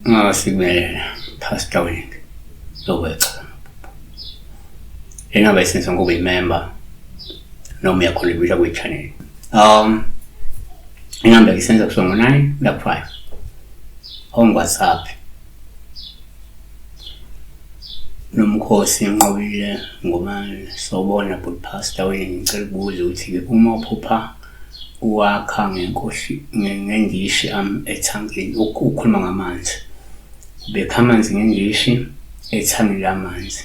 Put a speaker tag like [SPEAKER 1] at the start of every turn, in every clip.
[SPEAKER 1] Sibingelela Pastor Wing lokwecha. Ingabe isenzo ngoba imember noma uyakhontribute kwi-channel. Ingabe isenzo kusongo 9 la 5 on WhatsApp. Nomkhosi nqobile ngoba sobona but Pastor Wing ngicela ukubuza ukuthi uma uphupha uwakha ngenkosi ngendishi ethangeni ukukhuluma ngamanzi. Ubekha amanzi ngendishi ethangeni lamanzi.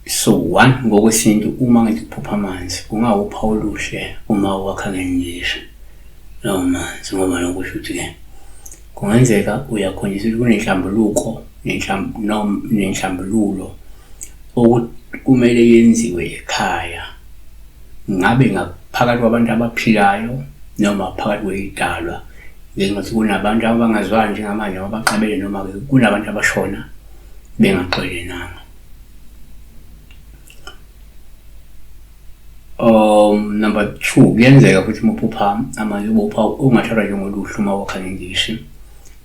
[SPEAKER 1] So one ngokwesintu uma ngithi uphupha amanzi ungawupha oluhle uma wakha ngendishi lawo manzi ngoba lokusho ukuthi ke kungenzeka uyakhonjiswa ukuthi kunenhlambuluko nenhlambululo okumele yenziwe ekhaya ngabe ngaphakathi kwabantu abaphilayo noma phakathi kwezidalwa ngenxa kunabantu abangazwani njengamanje abaqabele noma kunabantu abashona bengaxolenanga. Number 2 kuyenzeka futhi uphupha amanzi ubupha ungathatha njengoluhlu uma wakha ngendishi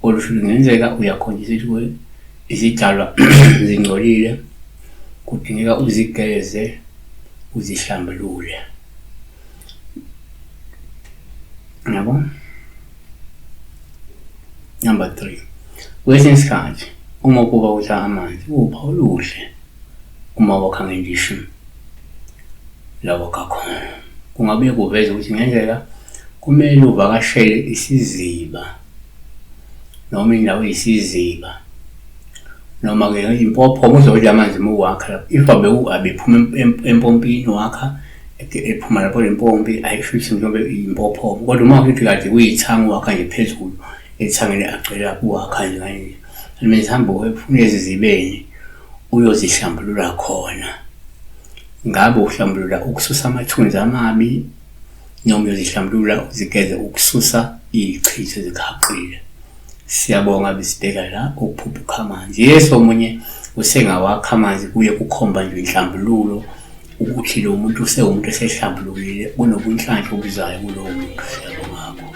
[SPEAKER 1] oluhlu kungenzeka uyakhonjiswa ukuthi izidalwa zingcolile kudingeka uzigeze uzihlambulule. Yabo? Number 3 kwesinye isikhathi uma ukuba utha amanzi upha oluhle uma wakha ngendishi lawo kakhona kungabe kuveza ukuthi ngenzeka kumele uvakashele isiziba noma indawo isiziba noma ke impopho uzodla amanzi muwakha if abephuma empompini wakha ephuma lapho lempompi ayishuthi mhlawumbe impopho kodwa uma uthi kade kuyithanga wakha nje phezulu ethangeni agcela kuwakha nje kanje means hamba uphuma ezizibeni uyozihlambulula khona. Ngabe uhlambulula ukususa amathunzi amabi noma uyozihlambulula uzigeze ukususa izichitho ezikhaqile. Siyabonga bisibheka la ukuphupha amanzi. Yeso omunye usengawakha amanzi kuye kukhomba nje inhlambululo ukuthi lo muntu usewumuntu esehlambulukile kunobunhlanhla obuzayo kulowo muntu. Siyabonga.